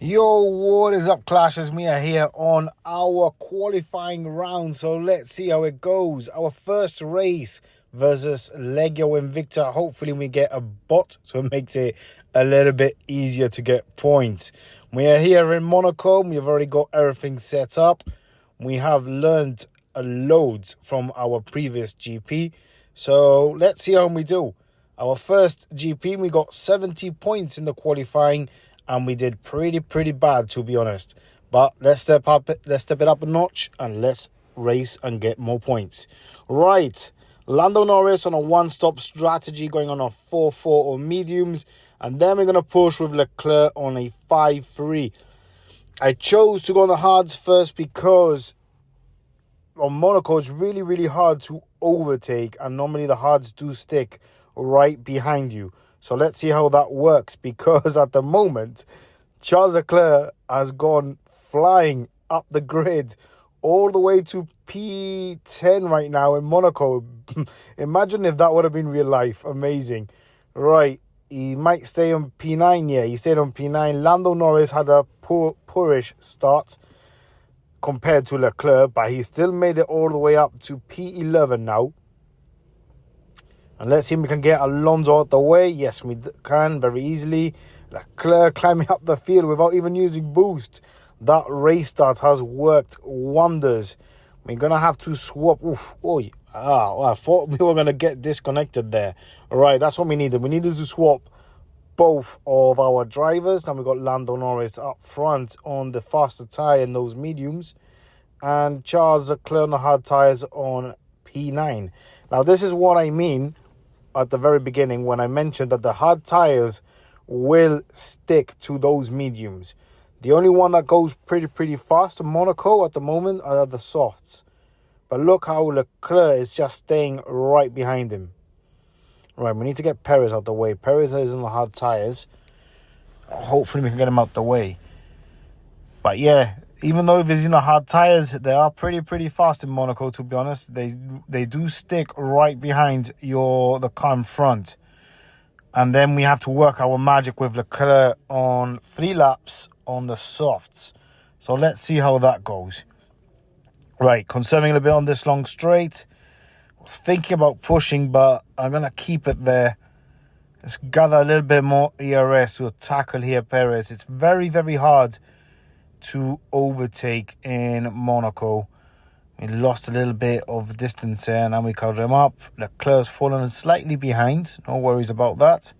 Yo, what is up, Clashers? We are here on our qualifying round, so let's see how it goes. Our first race versus Legio Invicta. Hopefully we get a bot, so it makes it a little bit easier to get points. We are here in Monaco. We've already got everything set up. We have learned loads from our previous GP, so let's see how we do. Our first GP, we got 70 points in the qualifying, and we did pretty bad, to be honest. But let's step it up a notch, and let's race and get more points. Right, Lando Norris on a one-stop strategy, going on a 4-4 or mediums, and then we're going to push with Leclerc on a 5-3. I chose to go on the hards first because on Monaco it's really hard to overtake, and normally the hards do stick right behind you. So let's see how that works, because at the moment, Charles Leclerc has gone flying up the grid all the way to P10 right now in Monaco. Imagine if that would have been real life. Amazing. Right, he might stay on P9. Yeah, he stayed on P9. Lando Norris had a poorish start compared to Leclerc, but he still made it all the way up to P11 now. And let's see if we can get Alonso out the way. Yes, we can very easily. Leclerc climbing up the field without even using boost. That race start has worked wonders. We're going to have to swap. I thought we were going to get disconnected there. All right, that's what we needed. We needed to swap both of our drivers. Now we've got Lando Norris up front on the faster tyre in those mediums, and Charles Leclerc on the hard tyres on P9. Now, this is what I mean at the very beginning when I mentioned that the hard tyres will stick to those mediums. The only one that goes pretty fast in Monaco at the moment are the softs. But look how Leclerc is just staying right behind him. Right, we need to get Perez out the way. Perez is on the hard tyres. Hopefully we can get him out the way. But yeah, even though if he's in the hard tyres, they are pretty fast in Monaco, to be honest. They do stick right behind the car in front. And then we have to work our magic with Leclerc on 3 laps on the softs. So let's see how that goes. Right, conserving a little bit on this long straight. I was thinking about pushing, but I'm going to keep it there. Let's gather a little bit more ERS to tackle here Perez. It's very hard to overtake in Monaco. We lost a little bit of distance here, and now we covered him up. Leclerc's fallen slightly behind. No worries about that.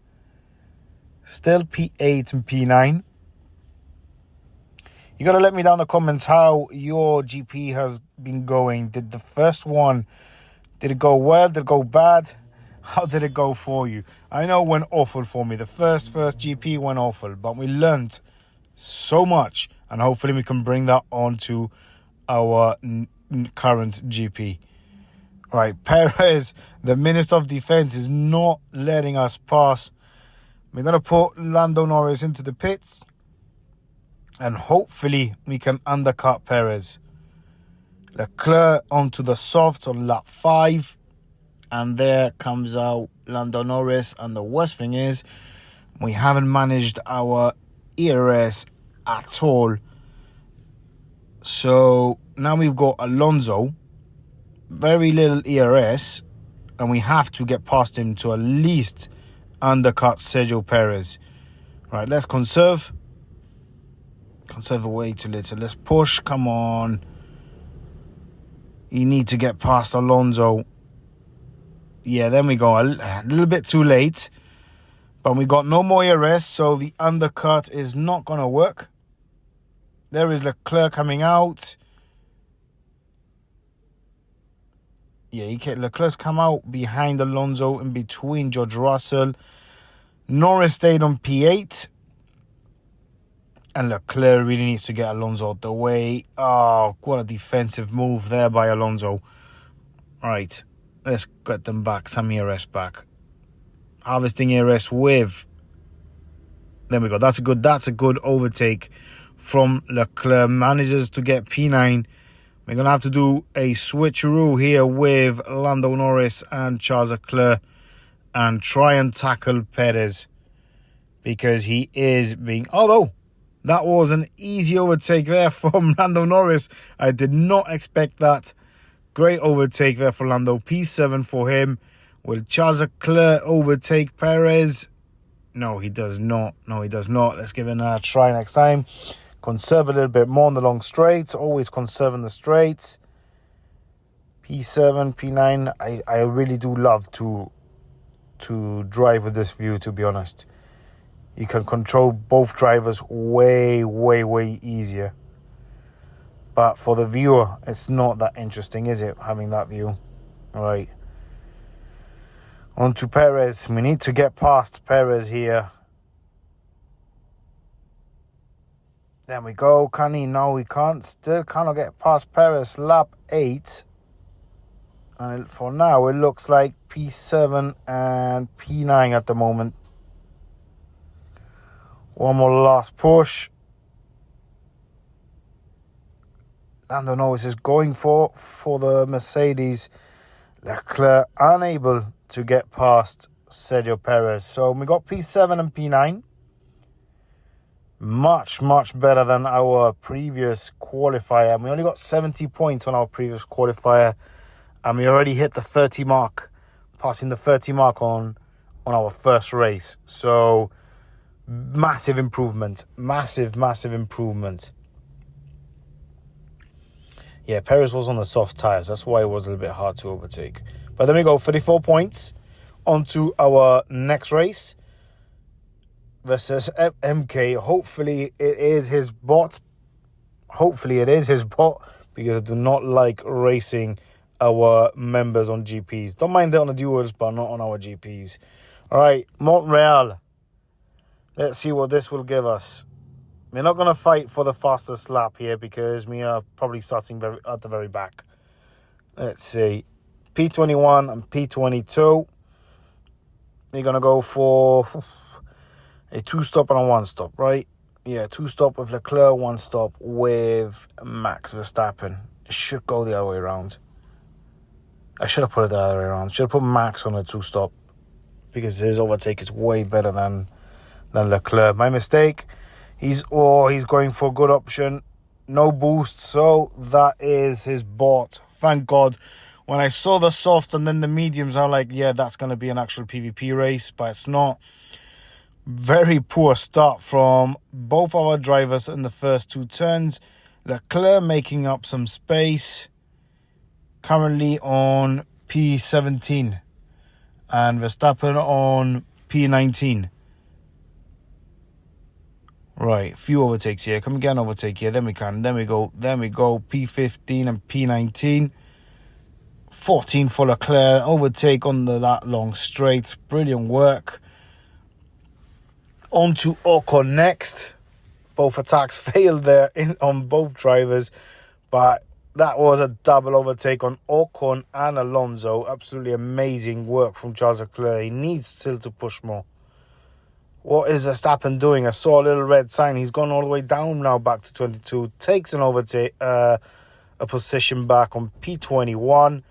Still P8 and P9. You got to let me down in the comments how your GP has been going. Did the first one, did it go well? Did it go bad? How did it go for you? I know it went awful for me. The first GP went awful, but we learnt so much, and hopefully we can bring that on to our current GP. Right, Perez, the Minister of Defense, is not letting us pass. We're going to put Lando Norris into the pits, and hopefully we can undercut Perez. Leclerc onto the softs on lap 5, and there comes out Lando Norris. And the worst thing is, we haven't managed our ERS at all. So now we've got Alonso, very little ERS, and we have to get past him to at least undercut Sergio Perez. Right, let's conserve away too little. Let's push. Come on, you need to get past Alonso. Yeah, then we go a little bit too late. But we got no more ERS, so the undercut is not going to work. There is Leclerc coming out. Yeah, Leclerc's come out behind Alonso, in between George Russell. Norris stayed on P8. And Leclerc really needs to get Alonso out the way. Oh, what a defensive move there by Alonso. All right, let's get them back, some ERS back. Harvesting ERS with. There we go. That's a good overtake from Leclerc. Manages to get P9. We're going to have to do a switcheroo here with Lando Norris and Charles Leclerc and try and tackle Perez, because he is being... Although, That was an easy overtake there from Lando Norris. I did not expect that. Great overtake there for Lando. P7 for him. Will Charles Leclerc overtake Perez? No, he does not. No, he does not. Let's give it another try next time. Conserve a little bit more on the long straights. Always conserving the straights. P7, P9. I really do love to drive with this view, to be honest. You can control both drivers way, way, way easier. But for the viewer, it's not that interesting, is it, having that view? All right. On to Perez. We need to get past Perez here. There we go. Can he? No, we can't. Still cannot get past Perez. Lap 8. And for now, it looks like P7 and P9 at the moment. One more last push. Lando Norris is going for the Mercedes. Leclerc unable to get past Sergio Perez. So we got P7 and P9. Much, much better than our previous qualifier. And we only got 70 points on our previous qualifier. And we already hit the 30 mark. Passing the 30 mark on our first race. So massive improvement. Massive, massive improvement. Yeah, Perez was on the soft tyres. That's why it was a little bit hard to overtake. But then we go 34 points onto our next race versus MK. Hopefully it is his bot. Hopefully it is his bot, because I do not like racing our members on GPs. Don't mind it on the duels, but not on our GPs. All right, Montreal. Let's see what this will give us. We're not going to fight for the fastest lap here because we are probably starting at the very back. Let's see. P21 and P22. We're going to go for a 2-stop and a 1-stop, right? Yeah, 2-stop with Leclerc, 1-stop with Max Verstappen. It should go the other way around. I should have put it the other way around. Should have put Max on a 2-stop because his overtake is way better than Leclerc. My mistake. He's going for a good option. No boost, so that is his bot. Thank God. When I saw the soft and then the mediums, I'm like, yeah, that's going to be an actual PvP race, but it's not. Very poor start from both our drivers in the first 2 turns. Leclerc making up some space. Currently on P17. And Verstappen on P19. Right, few overtakes here. Can we get an overtake here? Then we can. Then we go. P15 and P19. 14 for Leclerc. Overtake on that long straight. Brilliant work. On to Ocon next. Both attacks failed there on both drivers. But that was a double overtake on Ocon and Alonso. Absolutely amazing work from Charles Leclerc. He needs still to push more. What is Verstappen doing? I saw a little red sign. He's gone all the way down now, back to 22. Takes an overtake, a position back on P21.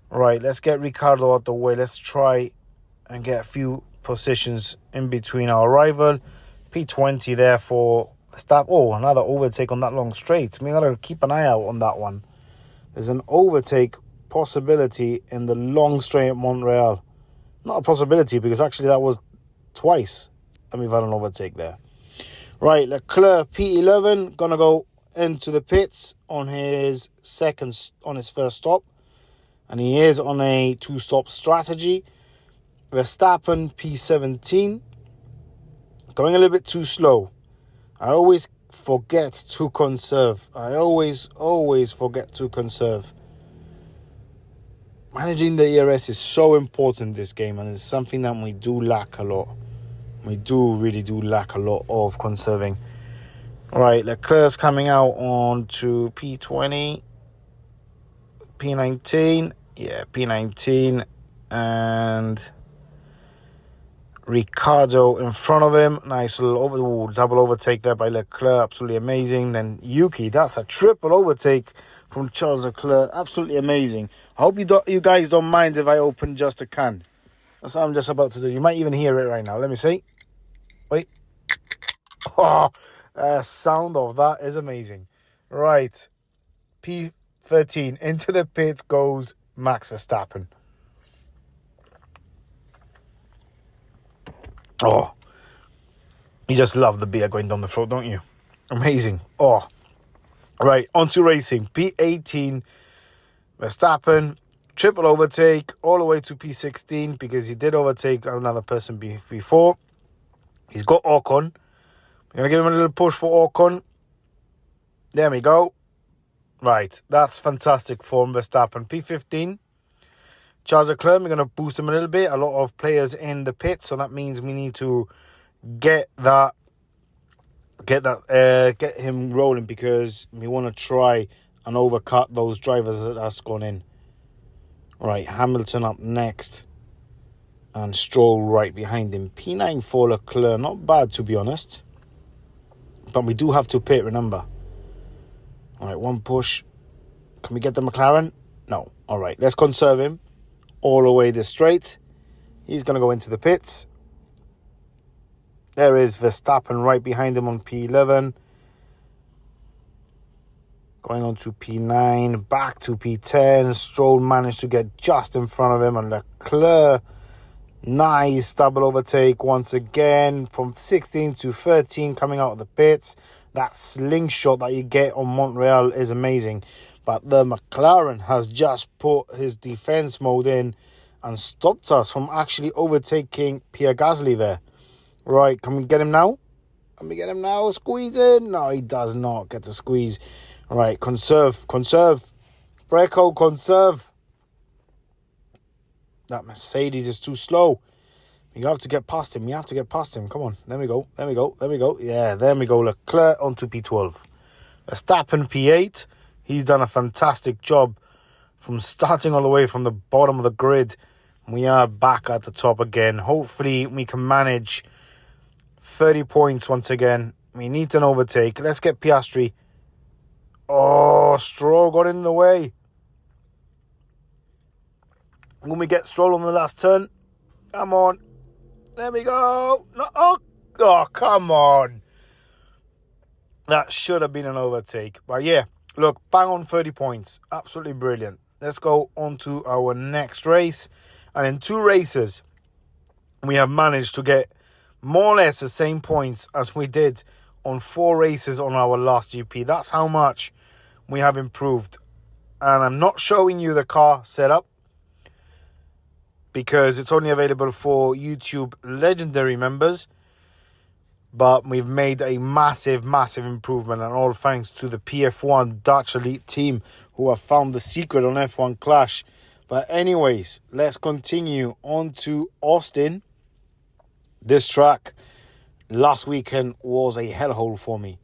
Right, let's get Ricciardo out the way. Let's try and get a few positions in between our rival. P20 there for Verstappen. Oh, another overtake on that long straight. We gotta keep an eye out on that one. There's an overtake possibility in the long straight at Montreal. Not a possibility, because actually that was twice and we've had an overtake there. Right, Leclerc P11 gonna go into the pits on his first stop, and he is on a 2-stop strategy. Verstappen P17 going a little bit too slow. I always forget to conserve. I always forget to conserve. Managing the ERS is so important in this game, and it's something that we do lack a lot. We really do lack a lot of conserving. All right, Leclerc's coming out on to P20, P19. Yeah, P19, and Ricciardo in front of him. Nice little double overtake there by Leclerc. Absolutely amazing. Then Yuki, that's a triple overtake from Charles Leclerc. Absolutely amazing. I hope you guys don't mind if I open just a can. That's what I'm just about to do. You might even hear it right now. Let me see. Wait. Oh, Sound of that is amazing. Right. P13. Into the pit goes Max Verstappen. Oh, you just love the beer going down the throat, don't you? Amazing. Oh, right. On to racing. P18. Verstappen. Triple overtake all the way to P16 because he did overtake another person before. He's got Ocon. We're going to give him a little push for Ocon. There we go. Right, that's fantastic for Verstappen. P15. Charles Leclerc, we're going to boost him a little bit. A lot of players in the pit, so that means we need to get him rolling because we want to try and overcut those drivers that has gone in. Right, Hamilton up next. And Stroll right behind him. P9 for Leclerc. Not bad, to be honest. But we do have to pit, remember. All right, one push. Can we get the McLaren? No. All right, let's conserve him. All the way this straight. He's going to go into the pits. There is Verstappen right behind him on P11. Going on to P9, back to P10. Stroll managed to get just in front of him. And Leclerc, nice double overtake once again. From 16 to 13 coming out of the pits. That slingshot that you get on Montreal is amazing. But the McLaren has just put his defense mode in and stopped us from actually overtaking Pierre Gasly there. Right, can we get him now? Can we get him now? Squeeze in? No, he does not get the squeeze. All right, conserve. Preco, conserve. That Mercedes is too slow. You have to get past him. Come on. There we go. Yeah, there we go. Leclerc onto P12. Verstappen P8. He's done a fantastic job from starting all the way from the bottom of the grid. We are back at the top again. Hopefully, we can manage 30 points once again. We need an overtake. Let's get Piastri. Oh, Stroll got in the way. When we get Stroll on the last turn. Come on. There we go. No, oh, come on. That should have been an overtake. But yeah, look, bang on 30 points. Absolutely brilliant. Let's go on to our next race. And in 2 races, we have managed to get more or less the same points as we did on 4 races on our last GP. That's how much we have improved. And I'm not showing you the car setup because it's only available for YouTube Legendary members. But we've made a massive improvement, and all thanks to the PF1 Dutch Elite team who have found the secret on F1 Clash. But anyways, let's continue on to Austin. This track last weekend was a hellhole for me.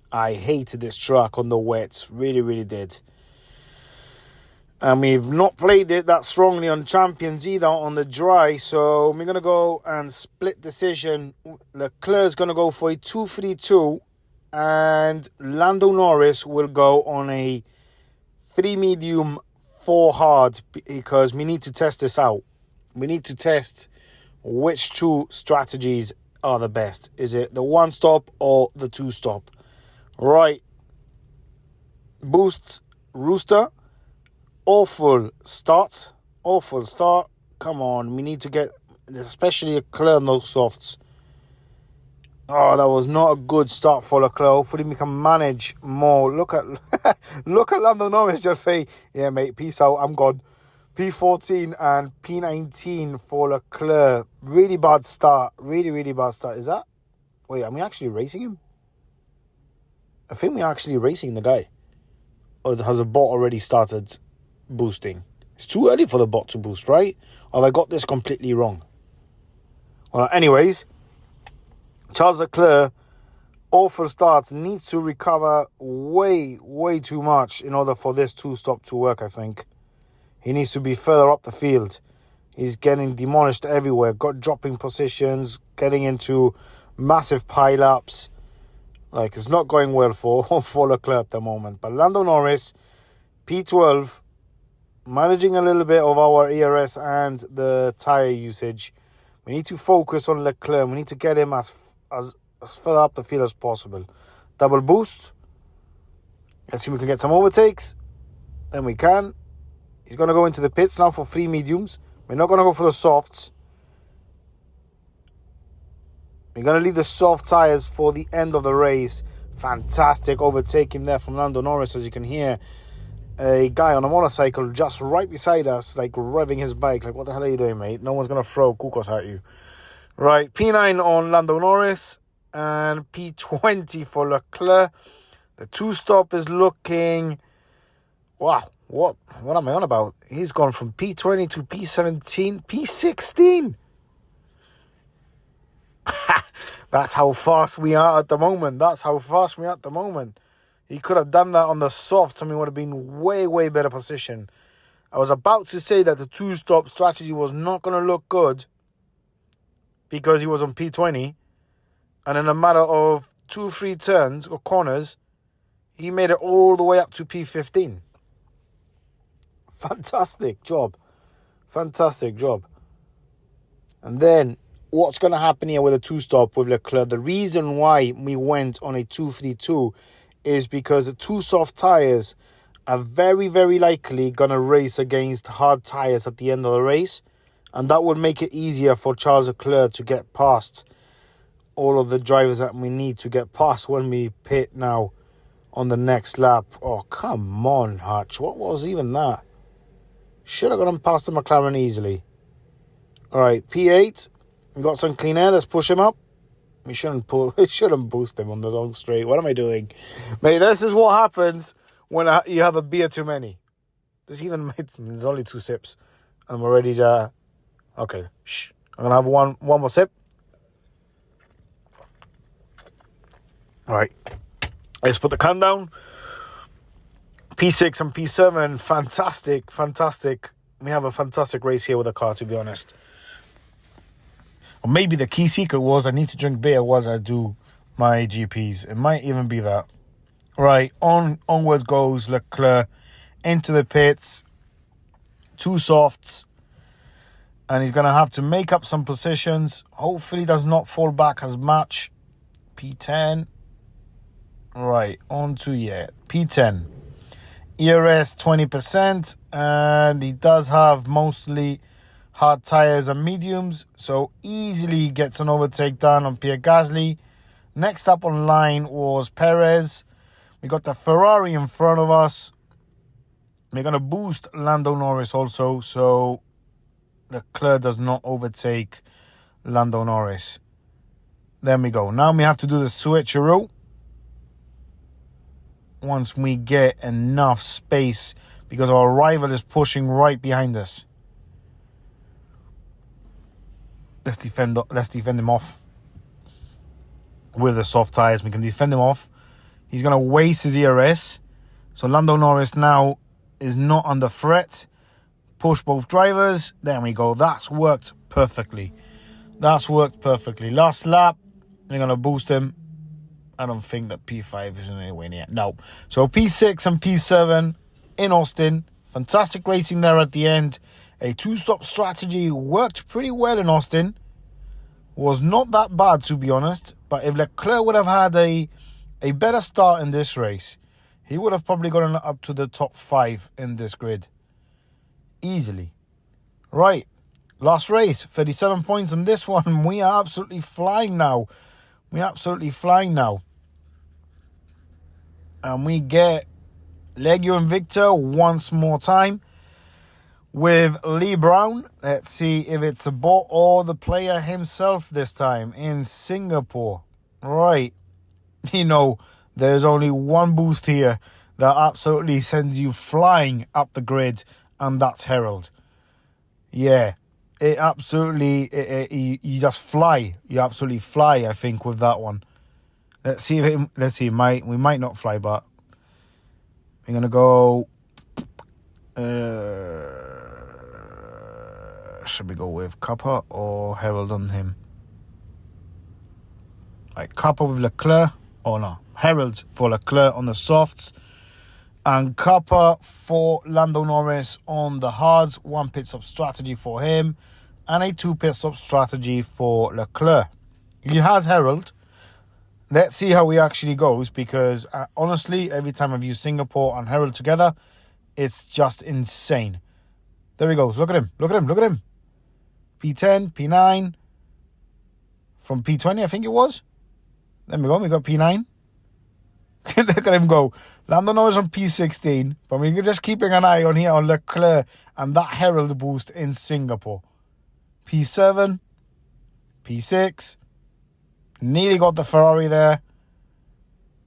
I hated this track on the wet, really did. And we've not played it that strongly on Champions either on the dry. So we're going to go and split decision. Leclerc's going to go for a 2-3-2. And Lando Norris will go on a 3 medium, 4 hard. Because we need to test this out. We need to test which 2 strategies are the best. Is it the 1-stop or the 2-stop? Right. Boost, Rooster. Awful start. Come on, we need to get, especially Leclerc on those softs. Oh, that was not a good start for Leclerc. Hopefully we can manage more. Look at Lando Norris just say, yeah, mate, peace out, I'm gone. P14 and P19 for Leclerc. Really bad start. Really bad start. Is that? Wait, are we actually racing him? I think we're actually racing the guy. Or has a bot already started boosting? It's too early for the bot to boost, right? Or have I got this completely wrong? Well, anyways, Charles Leclerc, awful start, needs to recover way too much in order for this 2-stop to work, I think. He needs to be further up the field. He's getting demolished everywhere, got dropping positions, getting into massive pile-ups. Like, it's not going well for Leclerc at the moment. But Lando Norris, P12, managing a little bit of our ERS and the tyre usage. We need to focus on Leclerc. We need to get him as as further up the field as possible. Double boost. Let's see if we can get some overtakes. Then we can. He's going to go into the pits now for 3 mediums. We're not going to go for the softs. We're going to leave the soft tyres for the end of the race. Fantastic overtaking there from Lando Norris, as you can hear. A guy on a motorcycle just right beside us, like revving his bike. Like, what the hell are you doing, mate? No one's going to throw kukos at you. Right, P9 on Lando Norris and P20 for Leclerc. The 2-stop is looking... Wow, what am I on about? He's gone from P20 to P17, P16. That's how fast we are at the moment. He could have done that on the softs and we would have been way, way better position. I was about to say that the 2-stop strategy was not going to look good because he was on P20. And in a matter of 2-3 turns or corners, he made it all the way up to P15. Fantastic job. And then what's going to happen here with a 2-stop with Leclerc? The reason why we went on a 2-3-2 is because the 2 soft tyres are very, very likely going to race against hard tyres at the end of the race. And that would make it easier for Charles Leclerc to get past all of the drivers that we need to get past when we pit now on the next lap. Oh, come on, Hutch. What was even that? Should have got him past the McLaren easily. All right, P8. We got some clean air. Let's push him up. We shouldn't boost him on the long straight. What am I doing? Mate, this is what happens when you have a beer too many. There's only 2 sips. I'm already... Okay, shh. I'm going to have one more sip. All right. Let's put the can down. P6 and P7. Fantastic. We have a fantastic race here with the car, to be honest. Or maybe the key secret was I need to drink beer whilst I do my GPs. It might even be that. Right, onwards goes Leclerc into the pits. 2 softs. And he's going to have to make up some positions. Hopefully does not fall back as much. P10. Right, on to, P10. ERS 20%. And he does have mostly hard tyres and mediums. So easily gets an overtake done on Pierre Gasly. Next up on line was Perez. We got the Ferrari in front of us. We're going to boost Lando Norris also. So Leclerc does not overtake Lando Norris. There we go. Now we have to do the switcheroo. Once we get enough space, because our rival is pushing right behind us. Let's defend him off. With the soft tyres, we can defend him off. He's going to waste his ERS. So Lando Norris now is not under threat. Push both drivers. There we go. That's worked perfectly. Last lap. They're going to boost him. I don't think that P5 is anywhere near. No. So P6 and P7 in Austin. Fantastic racing there at the end. A 2-stop strategy worked pretty well in Austin. Was not that bad, to be honest. But if Leclerc would have had a better start in this race, he would have probably gotten up to the top 5 in this grid. Easily. Right. Last race. 37 points on this one. We are absolutely flying now. And we get Legio and Victor once more time with Lee Brown. Let's see if it's a bot or the player himself this time in Singapore. Right. There's only one boost here that absolutely sends you flying up the grid, and that's Herald. Yeah. It absolutely, you just fly. You absolutely fly, I think, with that one. Let's see. We might not fly, but we're going to go. Should we go with Kappa or Herald on him? Right, Kappa with Leclerc. Oh, no. Herald for Leclerc on the softs. And Kappa for Lando Norris on the hards. 1 pit stop strategy for him. And a 2 pit stop strategy for Leclerc. He has Herald. Let's see how he actually goes, because honestly, every time I've used Singapore and Herald together, it's just insane. There he goes. Look at him. Look at him. Look at him. P10, P9. From P20, I think it was. There we go. We got P9. Look at him go. Lando Norris on P16. But we're just keeping an eye on here on Leclerc and that Herald boost in Singapore. P7. P6. Nearly got the Ferrari there.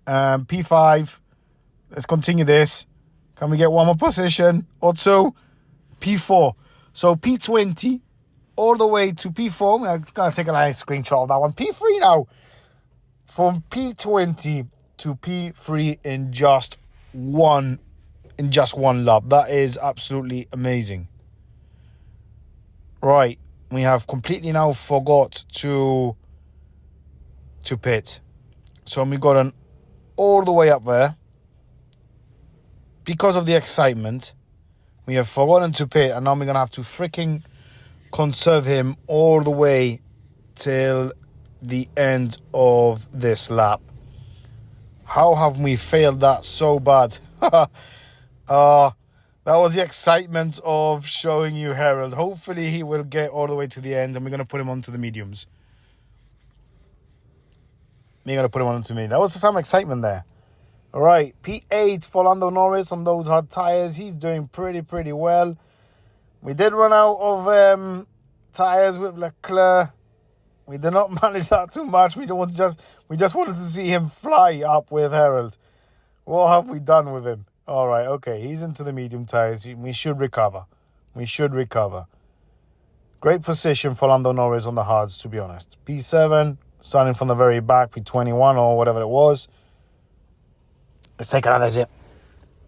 P5. Let's continue this. Can we get one more position or two? P4. So P20 all the way to P4. I'm going to take a nice screenshot of that one. P3 now. From P20 to P3 in just one lap. That is absolutely amazing. Right. We have completely now forgot to pit. So we got an all the way up there. Because of the excitement, we have forgotten to pit, and now we're going to have to freaking conserve him all the way till the end of this lap. How have we failed that so bad? That was the excitement of showing you Herald. Hopefully he will get all the way to the end, and we're going to put him onto the mediums. We're going to put him onto me. That was some excitement there. All right, P8 for Lando Norris on those hard tyres. He's doing pretty well. We did run out of tyres with Leclerc. We did not manage that too much. We just wanted to see him fly up with Herald. What have we done with him? All right, okay, he's into the medium tyres. We should recover. Great position for Lando Norris on the hards, to be honest. P7, starting from the very back, P21 or whatever it was. Let's take another sip.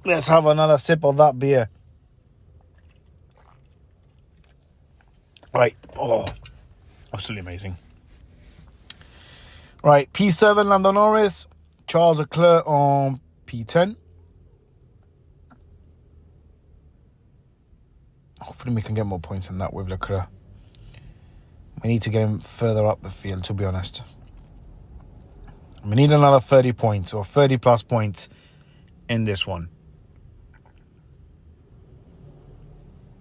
Let's have another sip of that beer. Right. Oh, absolutely amazing. Right. P7, Lando Norris. Charles Leclerc on P10. Hopefully we can get more points than that with Leclerc. We need to get him further up the field, to be honest. We need another 30 points or 30 plus points in this one.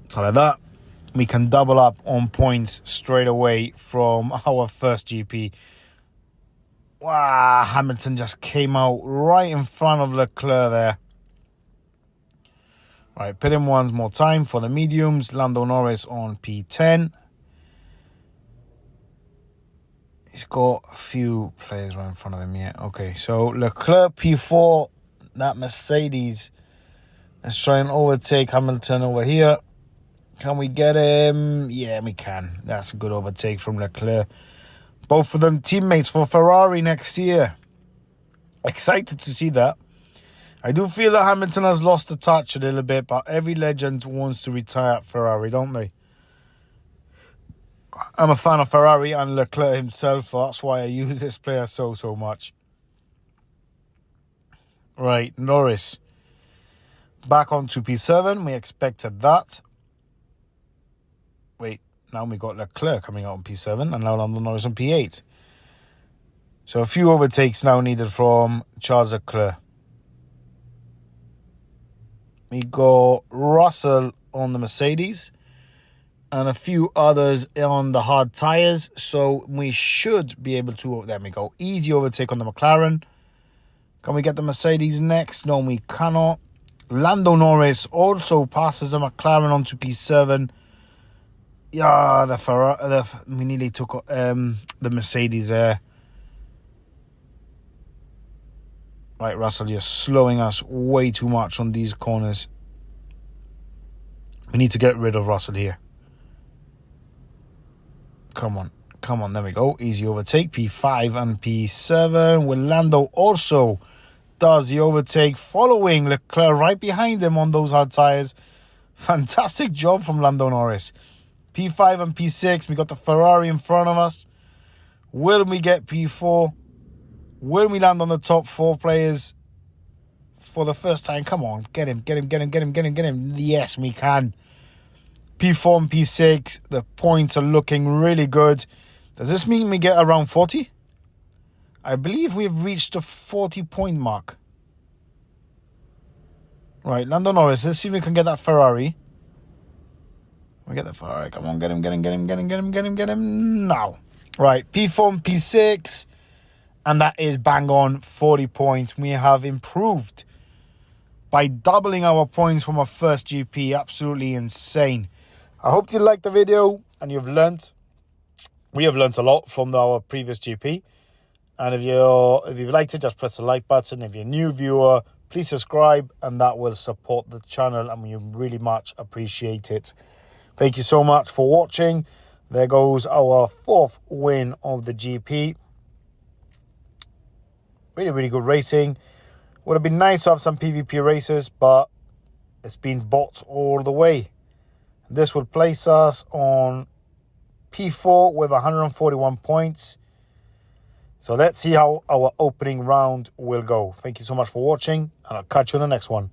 So like that, we can double up on points straight away from our first GP. Wow, Hamilton just came out right in front of Leclerc there. All right, pit him one more time for the mediums. Lando Norris on P10. He's got a few players right in front of him yet. Okay, so Leclerc P4, that Mercedes. Let's try and overtake Hamilton over here. Can we get him? Yeah, we can. That's a good overtake from Leclerc. Both of them teammates for Ferrari next year. Excited to see that. I do feel that Hamilton has lost the touch a little bit, but every legend wants to retire at Ferrari, don't they? I'm a fan of Ferrari and Leclerc himself, so that's why I use this player so much. Right, Norris. Back onto P7. We expected that. Wait, now we got Leclerc coming out on P7 and now Lando Norris on P8. So a few overtakes now needed from Charles Leclerc. We got Russell on the Mercedes and a few others on the hard tyres. So we should be able to... There we go. Easy overtake on the McLaren. Can we get the Mercedes next? No, we cannot. Lando Norris also passes the McLaren onto P7. Yeah, the Ferrari... we nearly took the Mercedes there. Right, Russell, you're slowing us way too much on these corners. We need to get rid of Russell here. Come on, there we go. Easy overtake, P5 and P7. Well, Lando also does the overtake, following Leclerc right behind him on those hard tyres. Fantastic job from Lando Norris. P5 and P6, we got the Ferrari in front of us. Will we get P4? Will we land on the top 4 players for the first time? Come on, get him. Yes, we can. P4 and P6, the points are looking really good. Does this mean we get around 40? I believe we've reached the 40-point mark. Right, Lando Norris. Let's see if we can get that Ferrari. We get the Ferrari. Come on, get him now. Right, P4 P6. And that is bang on 40 points. We have improved by doubling our points from our first GP. Absolutely insane. I hope you liked the video and you've learnt. We have learnt a lot from our previous GP. And if you've liked it, just press the like button. If you're a new viewer, please subscribe, and that will support the channel, and we really much appreciate it. Thank you so much for watching. There goes our 4th win of the GP. Really, really good racing. Would have been nice to have some PvP races, but it's been bought all the way. This will place us on P4 with 141 points. So let's see how our opening round will go. Thank you so much for watching, and I'll catch you in the next one.